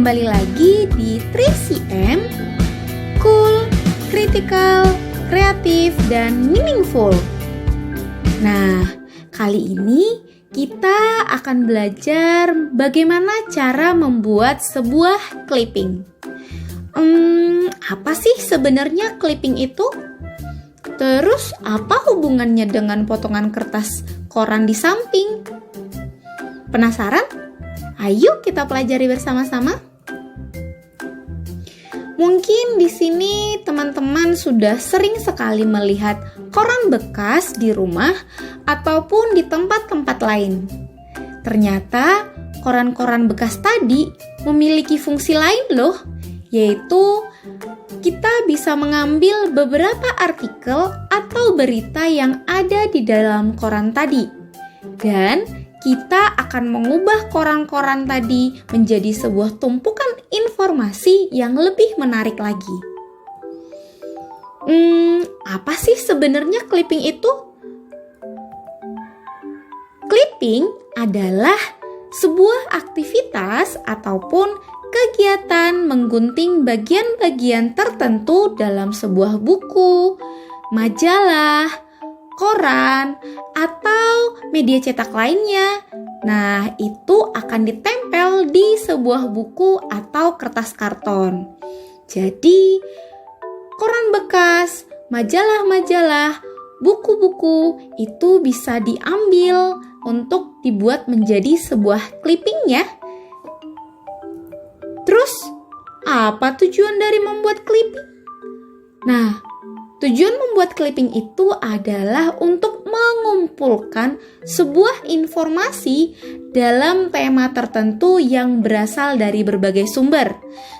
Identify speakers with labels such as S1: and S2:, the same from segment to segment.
S1: kembali lagi di 3CM, Cool, Critical, Kreatif, dan Meaningful. Nah, kali ini kita akan belajar bagaimana cara membuat sebuah clipping. Apa sih sebenarnya clipping itu? Terus apa hubungannya dengan potongan kertas koran di samping? Penasaran? Ayo kita pelajari bersama-sama. Mungkin di sini teman-teman sudah sering sekali melihat koran bekas di rumah ataupun di tempat-tempat lain. Ternyata koran-koran bekas tadi memiliki fungsi lain loh, yaitu kita bisa mengambil beberapa artikel atau berita yang ada di dalam koran tadi. Dan kita akan mengubah koran-koran tadi menjadi sebuah tumpukan informasi yang lebih menarik lagi. Apa sih sebenarnya clipping itu? Clipping adalah sebuah aktivitas ataupun kegiatan menggunting bagian-bagian tertentu dalam sebuah buku, majalah, koran, atau media cetak lainnya. Nah, itu akan ditempel di sebuah buku atau kertas karton. Jadi, koran bekas, majalah-majalah, buku-buku itu bisa diambil untuk dibuat menjadi sebuah clipping ya. Terus, apa tujuan dari membuat clipping? Nah, tujuan membuat clipping itu adalah untuk mengumpulkan sebuah informasi dalam tema tertentu yang berasal dari berbagai sumber.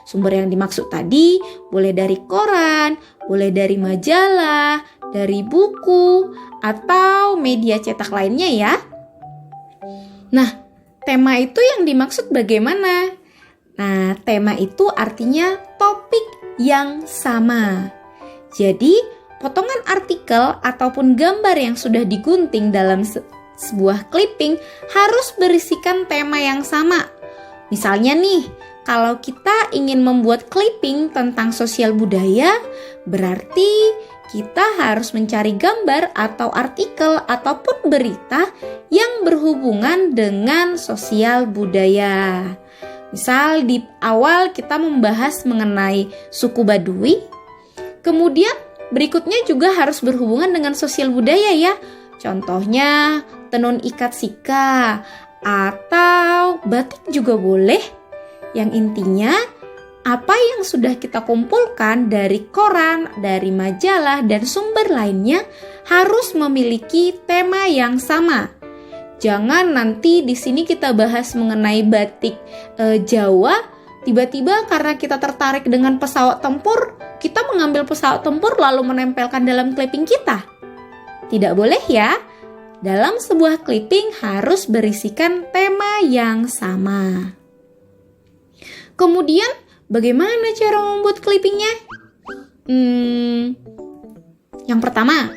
S1: Sumber yang dimaksud tadi boleh dari koran, boleh dari majalah, dari buku, atau media cetak lainnya ya. Nah, tema itu yang dimaksud bagaimana? Nah, tema itu artinya topik yang sama. Jadi, potongan artikel ataupun gambar yang sudah digunting dalam sebuah clipping harus berisikan tema yang sama. Misalnya nih, kalau kita ingin membuat clipping tentang sosial budaya, berarti kita harus mencari gambar atau artikel ataupun berita yang berhubungan dengan sosial budaya. Misal di awal kita membahas mengenai suku Baduy, kemudian berikutnya juga harus berhubungan dengan sosial budaya ya. Contohnya tenun ikat sika atau batik juga boleh. Yang intinya apa yang sudah kita kumpulkan dari koran, dari majalah, dan sumber lainnya harus memiliki tema yang sama. Jangan nanti di sini kita bahas mengenai batik Jawa, tiba-tiba karena kita tertarik dengan pesawat tempur, kita mengambil pesawat tempur lalu menempelkan dalam clipping kita. Tidak boleh ya. Dalam sebuah clipping harus berisikan tema yang sama. Kemudian, bagaimana cara membuat clippingnya? Yang pertama,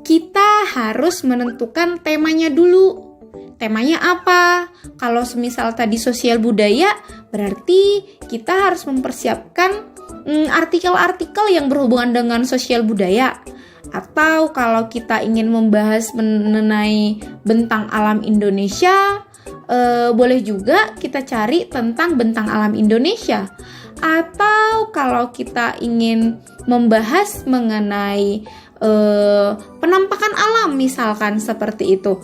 S1: kita harus menentukan temanya dulu. Temanya apa? Kalau semisal tadi sosial budaya, berarti kita harus mempersiapkan artikel-artikel yang berhubungan dengan sosial budaya. Atau kalau kita ingin membahas mengenai bentang alam Indonesia, boleh juga kita cari tentang bentang alam Indonesia. Atau kalau kita ingin membahas mengenai penampakan alam misalkan seperti itu,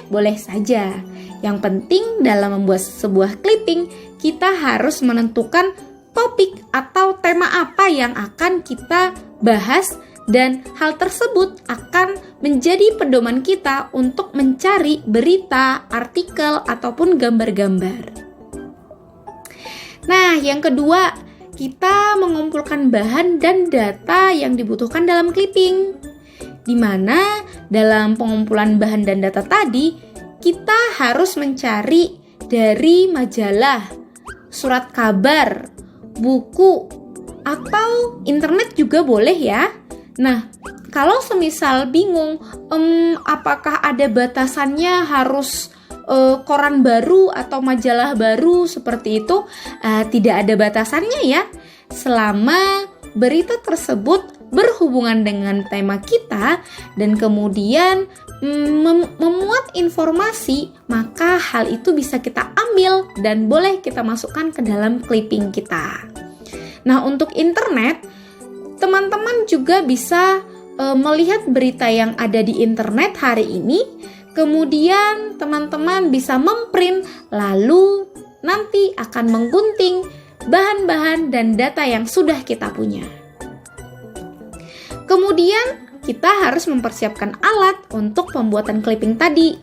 S1: boleh saja. Yang penting dalam membuat sebuah clipping, kita harus menentukan topik atau tema apa yang akan kita bahas, dan hal tersebut akan menjadi pedoman kita untuk mencari berita, artikel, ataupun gambar-gambar. Nah, yang kedua, kita mengumpulkan bahan dan data yang dibutuhkan dalam clipping. Di mana dalam pengumpulan bahan dan data tadi, kita harus mencari dari majalah, surat kabar, buku, atau internet juga boleh ya. Nah, kalau semisal bingung, apakah ada batasannya harus koran baru atau majalah baru seperti itu, tidak ada batasannya ya. Selama berita tersebut berhubungan dengan tema kita dan kemudian memuat informasi, maka hal itu bisa kita ambil dan boleh kita masukkan ke dalam clipping kita. Nah, untuk internet, teman-teman juga bisa melihat berita yang ada di internet hari ini, kemudian teman-teman bisa memprint, lalu nanti akan menggunting bahan-bahan dan data yang sudah kita punya. Kemudian kita harus mempersiapkan alat untuk pembuatan clipping tadi.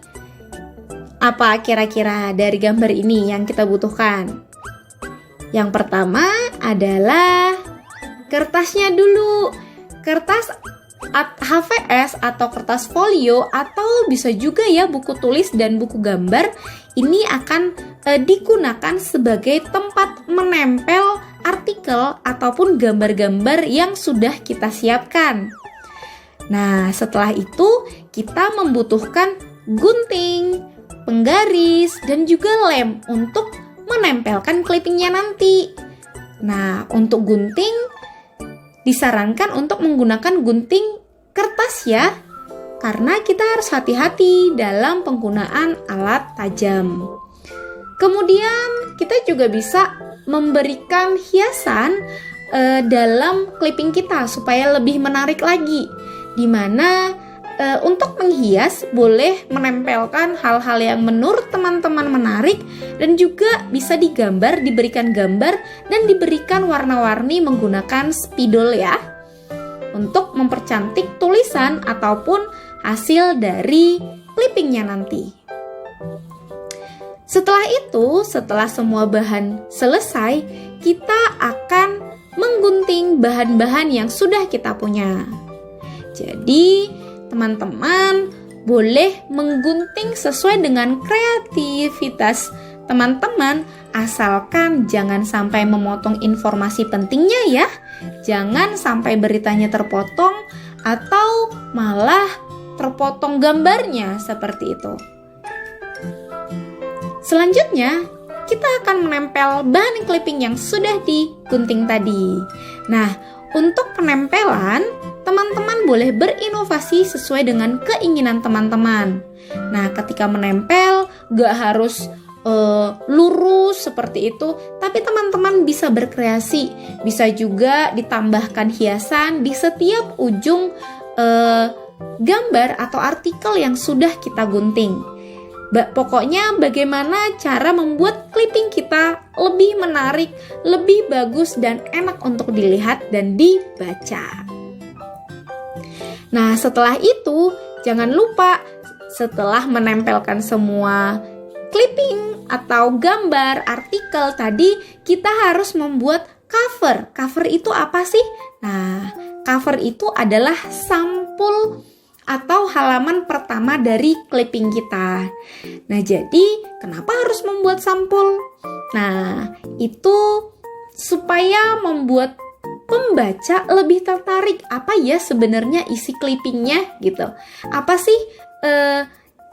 S1: Apa kira-kira dari gambar ini yang kita butuhkan? Yang pertama adalah kertasnya dulu. Kertas HVS atau kertas folio atau bisa juga ya buku tulis dan buku gambar. Ini akan digunakan sebagai tempat menempel artikel ataupun gambar-gambar yang sudah kita siapkan. Nah, setelah itu kita membutuhkan gunting, penggaris, dan juga lem untuk menempelkan clippingnya nanti. Nah, untuk gunting disarankan untuk menggunakan gunting kertas ya, karena kita harus hati-hati dalam penggunaan alat tajam. Kemudian kita juga bisa memberikan hiasan dalam clipping kita supaya lebih menarik lagi, dimana untuk menghias boleh menempelkan hal-hal yang menurut teman-teman menarik dan juga bisa digambar, diberikan gambar dan diberikan warna-warni menggunakan spidol ya, untuk mempercantik tulisan ataupun hasil dari clippingnya nanti. Setelah itu, setelah semua bahan selesai, kita akan menggunting bahan-bahan yang sudah kita punya. Jadi, teman-teman boleh menggunting sesuai dengan kreativitas teman-teman, asalkan jangan sampai memotong informasi pentingnya ya. Jangan sampai beritanya terpotong atau malah terpotong gambarnya seperti itu. Selanjutnya, kita akan menempel bahan clipping yang sudah digunting tadi. Nah, untuk penempelan, teman-teman boleh berinovasi sesuai dengan keinginan teman-teman. Nah, ketika menempel, gak harus lurus seperti itu, tapi teman-teman bisa berkreasi. Bisa juga ditambahkan hiasan di setiap ujung gambar atau artikel yang sudah kita gunting. Pokoknya bagaimana cara membuat clipping kita lebih menarik, lebih bagus dan enak untuk dilihat dan dibaca. Nah, setelah itu jangan lupa setelah menempelkan semua clipping atau gambar artikel tadi, kita harus membuat cover. Cover itu apa sih? Nah, cover itu adalah sampul atau halaman pertama dari clipping kita. Nah, jadi kenapa harus membuat sampul? Nah, itu supaya membuat pembaca lebih tertarik. Apa ya sebenarnya isi clippingnya gitu? Apa sih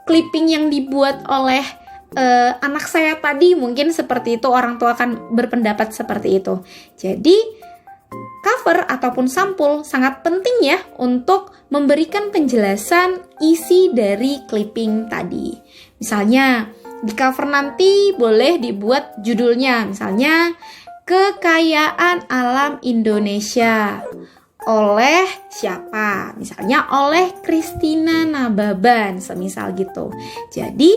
S1: clipping yang dibuat oleh anak saya tadi? Mungkin seperti itu, orang tua akan berpendapat seperti itu. Jadi cover ataupun sampul sangat penting ya untuk memberikan penjelasan isi dari clipping tadi. Misalnya di cover nanti boleh dibuat judulnya, misalnya Kekayaan Alam Indonesia oleh siapa? Misalnya oleh Christina Nababan, semisal gitu. Jadi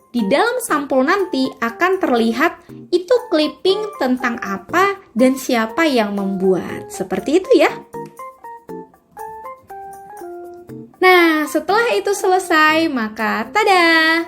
S1: di dalam sampul nanti akan terlihat itu clipping tentang apa dan siapa yang membuat. Seperti itu ya. Nah, setelah itu selesai, maka tada!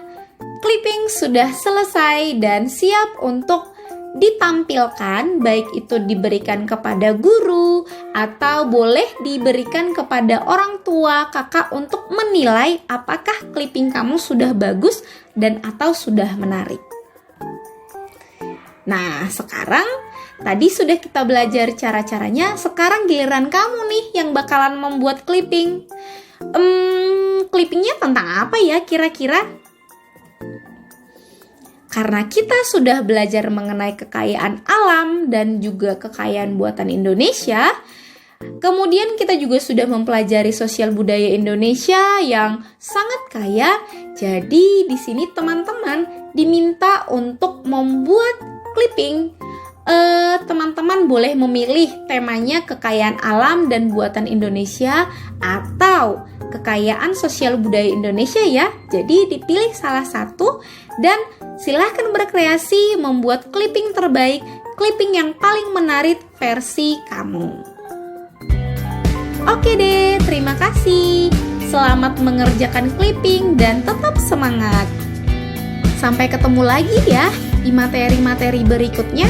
S1: Clipping sudah selesai dan siap untuk ditampilkan, baik itu diberikan kepada guru atau boleh diberikan kepada orang tua, kakak untuk menilai apakah clipping kamu sudah bagus dan atau sudah menarik. Nah, sekarang tadi sudah kita belajar cara-caranya, sekarang giliran kamu nih yang bakalan membuat clipping. Clippingnya tentang apa ya kira-kira? karena kita sudah belajar mengenai kekayaan alam dan juga kekayaan buatan Indonesia. Kemudian kita juga sudah mempelajari sosial budaya Indonesia yang sangat kaya. Jadi di sini teman-teman diminta untuk membuat clipping. Teman-teman boleh memilih temanya kekayaan alam dan buatan Indonesia atau kekayaan sosial budaya Indonesia ya. Jadi dipilih salah satu dan silahkan berkreasi membuat clipping terbaik, clipping yang paling menarik versi kamu. Oke deh, terima kasih. Selamat mengerjakan clipping dan tetap semangat. Sampai ketemu lagi ya di materi-materi berikutnya.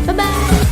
S1: Bye-bye.